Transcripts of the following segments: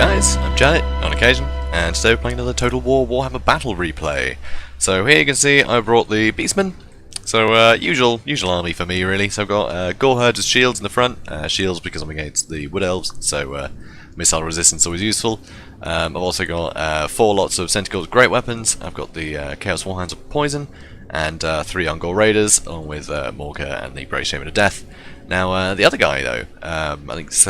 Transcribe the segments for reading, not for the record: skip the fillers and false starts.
guys, I'm Janet, on occasion, and today we're playing another Total War Warhammer Battle Replay. So here you can see I brought the Beastmen. So usual army for me really. So I've got Gore Herds as shields in the front, shields because I'm against the Wood Elves, so missile resistance is always useful. I've also got 4 lots of Centaurs great weapons. I've got the Chaos Warhounds of Poison, and 3 Ungor Raiders, along with Morka and the Brave Shaman of Death. Now, the other guy, though, I think it's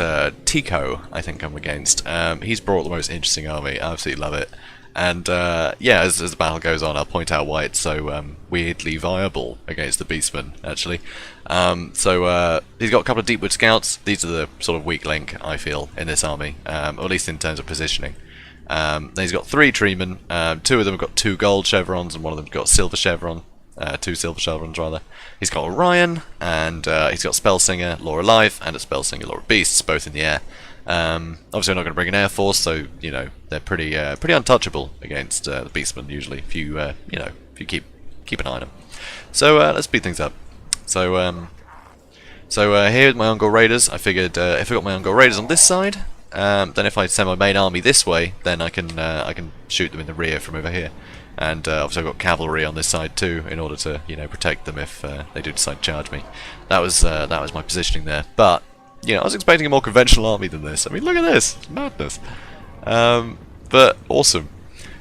Tico, I think I'm against. He's brought the most interesting army. I absolutely love it. And, yeah, as the battle goes on, I'll point out why it's so weirdly viable against the Beastmen, actually. He's got a couple of Deepwood Scouts. These are the sort of weak link, I feel, in this army, or at least in terms of positioning. Then he's got 3 Treemen. 2 of them have got 2 gold chevrons, and one of them's got silver chevron. 2 silver chevrons rather. He's got Orion, and he's got Spellsinger, Law of Life, and a Spellsinger, Law of Beasts, both in the air. Obviously, I'm not going to bring an air force, so you know they're pretty untouchable against the Beastmen usually. If you if you keep an eye on them. So let's speed things up. So here with my Ungor Raiders, I figured if I got my Ungor Raiders on this side, then if I send my main army this way, then I can shoot them in the rear from over here. And obviously I've got cavalry on this side too, in order to protect them if they do decide to charge me. That was my positioning there. But I was expecting a more conventional army than this. I mean, look at this, it's madness. But awesome.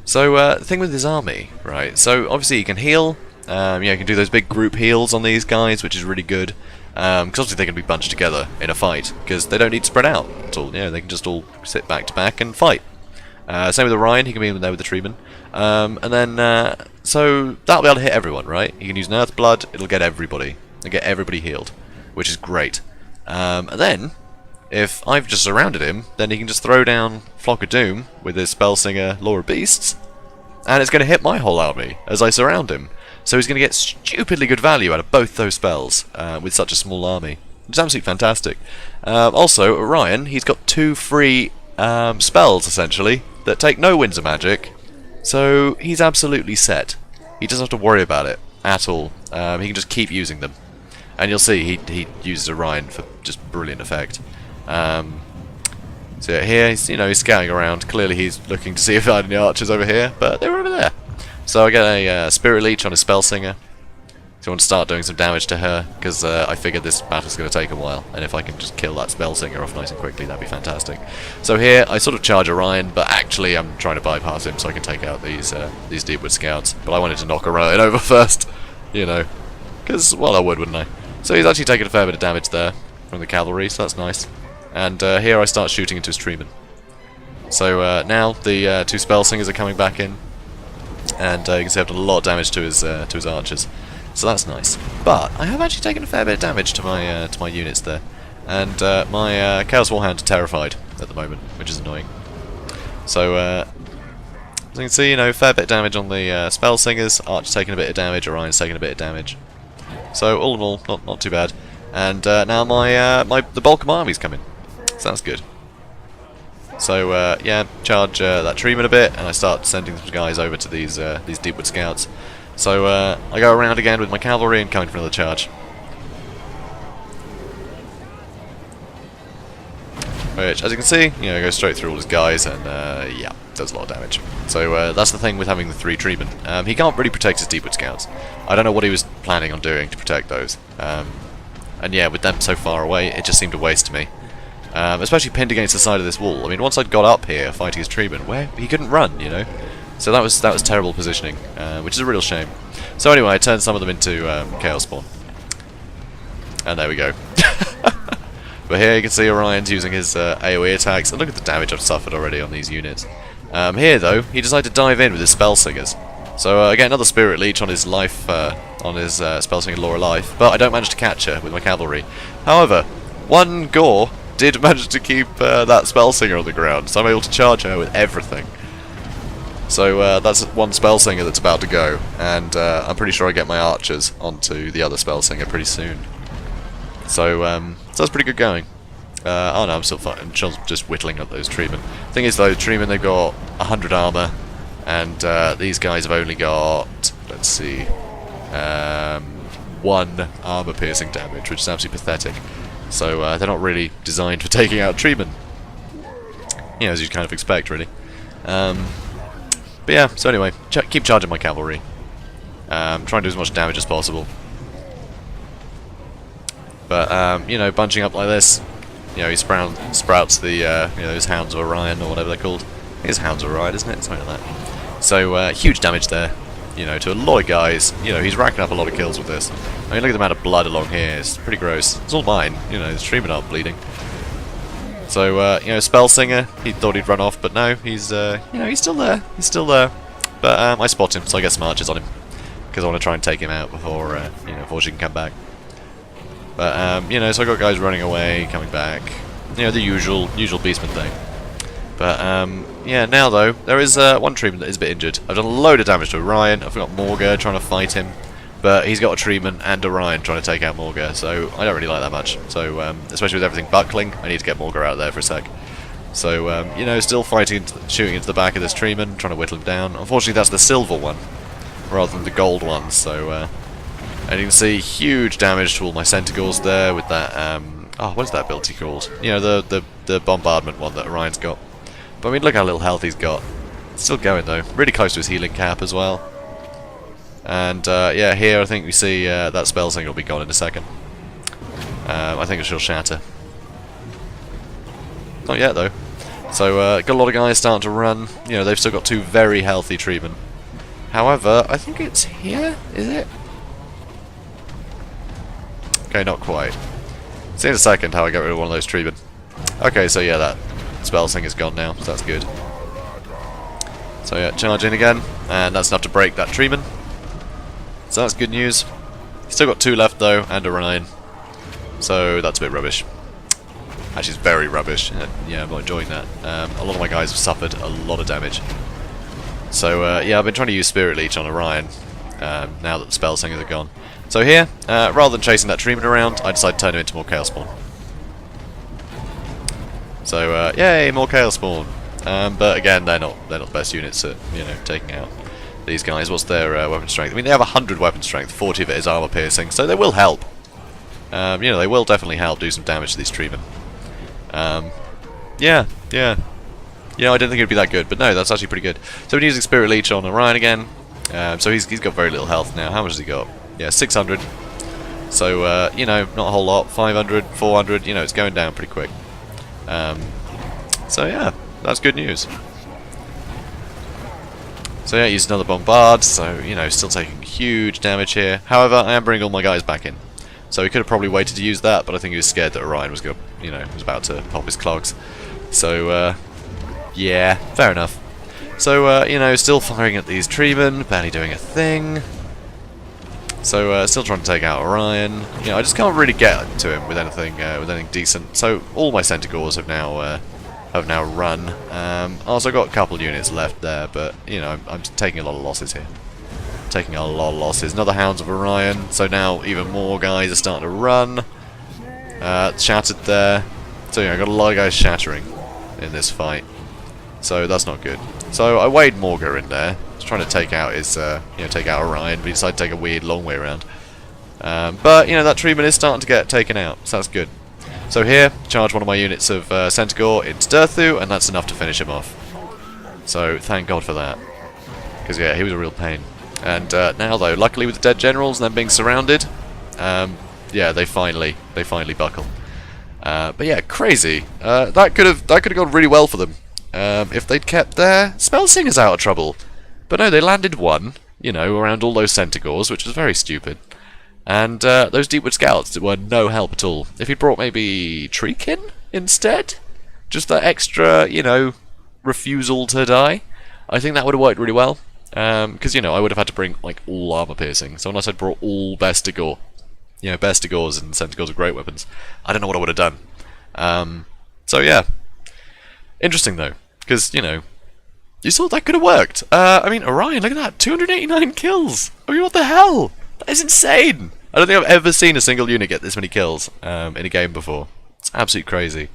So the thing with this army, right? So obviously you can heal. You can do those big group heals on these guys, which is really good. Because obviously they can be bunched together in a fight, because they don't need to spread out at all. They can just all sit back to back and fight. Same with Orion, he can be in there with the Treemen. So that'll be able to hit everyone, right? You can use an Earth Blood, it'll get everybody. It'll get everybody healed, which is great. And then, if I've just surrounded him, then he can just throw down Flock of Doom with his Spellsinger, Law of Beasts, and it's going to hit my whole army as I surround him. So he's going to get stupidly good value out of both those spells with such a small army. It's absolutely fantastic. Also, Orion, he's got 2 free spells, essentially, that take no Winds of Magic, so he's absolutely set. He doesn't have to worry about it at all. He can just keep using them. And you'll see he uses Orion for just brilliant effect. So here he's scouting around. Clearly he's looking to see if I had any archers over here, but they were over there. So I get a Spirit Leech on a Spellsinger. So I want to start doing some damage to her, because I figured this battle's going to take a while, and if I can just kill that Spellsinger off nice and quickly, that'd be fantastic. So here, I sort of charge Orion, but actually I'm trying to bypass him so I can take out these Deepwood Scouts. But I wanted to knock Orion over first, because, well, I would, wouldn't I? So he's actually taking a fair bit of damage there from the cavalry, so that's nice. And here I start shooting into his Treemen. So now the 2 Spellsingers are coming back in, and you can see I've done a lot of damage to his archers. So that's nice. But I have actually taken a fair bit of damage to my units there, and my Chaos Warhounds are terrified at the moment, which is annoying. So as you can see, fair bit of damage on the Spellsingers. Archer's taking a bit of damage. Orion's taking a bit of damage. So all in all, not too bad. And now the bulk of my army's coming. So that's good. So yeah, charge that Treeman a bit, and I start sending some guys over to these Deepwood Scouts. So I go around again with my cavalry and coming for another charge. Which, as you can see, goes straight through all his guys, and yeah, does a lot of damage. So that's the thing with having the 3 Treemen. He can't really protect his Deepwood Scouts. I don't know what he was planning on doing to protect those. And yeah, with them so far away, it just seemed a waste to me. Especially pinned against the side of this wall. I mean, once I'd got up here fighting his Treemen, where he couldn't run, So that was terrible positioning, which is a real shame. So anyway, I turned some of them into Chaos Spawn. And there we go. But here you can see Orion's using his AoE attacks, and look at the damage I've suffered already on these units. Here though, he decided to dive in with his Spellsingers. So I get another Spirit Leech on his life, on his Spellsinger Law of Life, but I don't manage to catch her with my cavalry. However, one Gore did manage to keep that Spellsinger on the ground, so I'm able to charge her with everything. So that's one Spellsinger that's about to go, and I'm pretty sure I get my archers onto the other Spellsinger pretty soon. So that's pretty good going. Oh no, I'm still fighting. I'm just whittling up those Treemen. Thing is though, Treemen, they've got 100 armor, and these guys have only got, let's see, 1 armor piercing damage, which is absolutely pathetic. So they're not really designed for taking out Treemen. you know, as you'd kind of expect, really. But yeah, so anyway, keep charging my cavalry. Try and do as much damage as possible. But, you know, bunching up like this, you know, he sprouts the, you know, those Hounds of Orion, or whatever they're called. I think it's Hounds of Orion, isn't it? Something like that. So, huge damage there, you know, to a lot of guys. You know, he's racking up a lot of kills with this. I mean, look at the amount of blood along here. It's pretty gross. It's all mine, you know, his streaming aren't bleeding. So, you know, Spell Singer, he thought he'd run off, but no, he's, you know, he's still there. He's still there. But, I spot him, so I get some archers on him. Because I want to try and take him out before, you know, before she can come back. But, you know, so I got guys running away, coming back. You know, the usual Beastmen thing. But, yeah, now though, there is one treatment that is a bit injured. I've done a load of damage to Orion. I've got Morga trying to fight him. But he's got a treatment and Orion trying to take out Morga, so I don't really like that much. So, especially with everything buckling, I need to get Morga out there for a sec. So, you know, still fighting, shooting into the back of this treatment, trying to whittle him down. Unfortunately, that's the silver one, rather than the gold one, so, and you can see huge damage to all my Centaurs there with that, oh, what is that ability called? You know, the bombardment one that Orion's got. But I mean, look how little health he's got. It's still going though, really close to his healing cap as well. And, yeah, here I think we see that spell thing will be gone in a second. I think it shall shatter. Not yet though. So, got a lot of guys starting to run. You know, they've still got 2 very healthy treatment. However, I think it's here, is it? Okay, not quite. See in a second how I get rid of one of those treatment. Okay, so yeah, that spell thing is gone now, so that's good. So yeah, charge in again, and that's enough to break that treatment. So that's good news. Still got 2 left though, and Orion. So that's a bit rubbish. Actually, it's very rubbish. Yeah, I'm not enjoying that. A lot of my guys have suffered a lot of damage. So yeah, I've been trying to use Spirit Leech on Orion, now that the spell singers are gone. So here, rather than chasing that treatment around, I decided to turn him into more Chaos Spawn. So yay, more Chaos Spawn. But again, they're not the best units at, you know, taking out these guys. What's their weapon strength? I mean, they have 100 weapon strength, 40 of it is armor piercing, so they will help. You know, they will definitely help do some damage to these treatment. Yeah. You know, I didn't think it'd be that good, but no, that's actually pretty good. So we're using Spirit Leech on Orion again. So he's got very little health now. How much has he got? Yeah, 600. So, you know, not a whole lot. 500, 400, you know, it's going down pretty quick. So yeah, that's good news. So yeah, used another Bombard, so, you know, still taking huge damage here. However, I am bringing all my guys back in. So he could have probably waited to use that, but I think he was scared that Orion was going to, you know, was about to pop his clogs. So, yeah, fair enough. So, you know, still firing at these treatmen, barely doing a thing. So, still trying to take out Orion. You know, I just can't really get to him with anything decent. So, all my Centaurs have now run. Also got a couple units left there, but, you know, I'm taking a lot of losses here. Taking a lot of losses. Another Hounds of Orion, so now even more guys are starting to run. Shattered there. So, yeah, I got a lot of guys shattering in this fight. So, that's not good. So, I weighed Morga in there. He's trying to take out his, you know, take out Orion, but he decided to take a weird long way around. But, you know, that treatment is starting to get taken out, so that's good. So here, charge one of my units of Centaur into Durthu, and that's enough to finish him off. So, thank God for that. Because, yeah, he was a real pain. And now, though, luckily with the dead generals and them being surrounded, yeah, they finally buckle. But yeah, crazy. That could have gone really well for them if they'd kept their Spell Singers out of trouble. But no, they landed one, you know, around all those Centaurs, which was very stupid. And those Deepwood Scouts were no help at all. If he'd brought maybe Treekin instead, just that extra, you know, refusal to die, I think that would have worked really well. Because, you know, I would have had to bring, like, all armor piercing. So unless I'd brought all Bestigor, you know, Bestigors and Centaurs are great weapons, I don't know what I would have done. So yeah. Interesting, though. Because, you know, you saw that could have worked. I mean, Orion, look at that. 289 kills. I mean, what the hell? That is insane. I don't think I've ever seen a single unit get this many kills in a game before. It's absolutely crazy.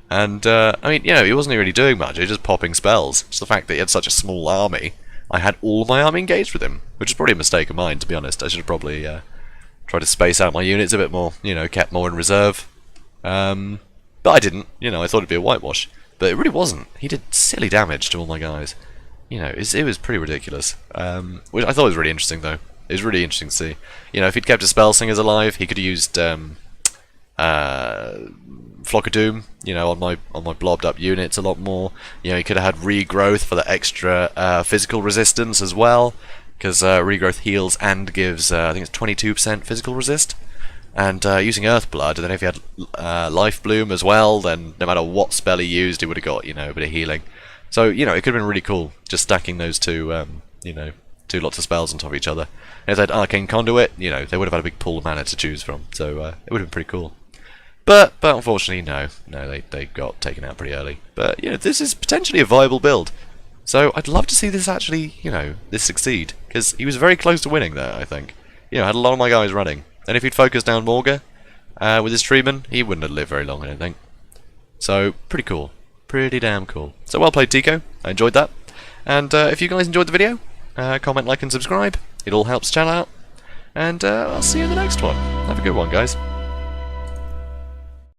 And, I mean, you know, he wasn't really doing much. He was just popping spells. Just the fact that he had such a small army. I had all my army engaged with him, which is probably a mistake of mine, to be honest. I should have probably tried to space out my units a bit more. You know, kept more in reserve. But I didn't, you know, I thought it'd be a whitewash. But it really wasn't. He did silly damage to all my guys. You know, it was pretty ridiculous. Which I thought was really interesting, though. It was really interesting to see. You know, if he'd kept his spell singers alive, he could have used Flock of Doom, you know, on my blobbed up units a lot more. You know, he could have had regrowth for the extra physical resistance as well, because regrowth heals and gives I think it's 22% physical resist. And using Earthblood, and then if he had Life Bloom as well, then no matter what spell he used, he would have got, you know, a bit of healing. So, you know, it could have been really cool just stacking those two, you know, two lots of spells on top of each other. And if they had Arcane Conduit, you know, they would have had a big pool of mana to choose from. So it would have been pretty cool. But unfortunately, no, they got taken out pretty early. But, you know, this is potentially a viable build. So I'd love to see this actually, you know, this succeed. Because he was very close to winning there, I think. You know, I had a lot of my guys running. And if he'd focused down Morga with his treatment, he wouldn't have lived very long, I don't think. So, pretty cool. Pretty damn cool. So well played, Tico. I enjoyed that. And if you guys enjoyed the video, comment, like, and subscribe. It all helps the channel out. And I'll see you in the next one. Have a good one, guys.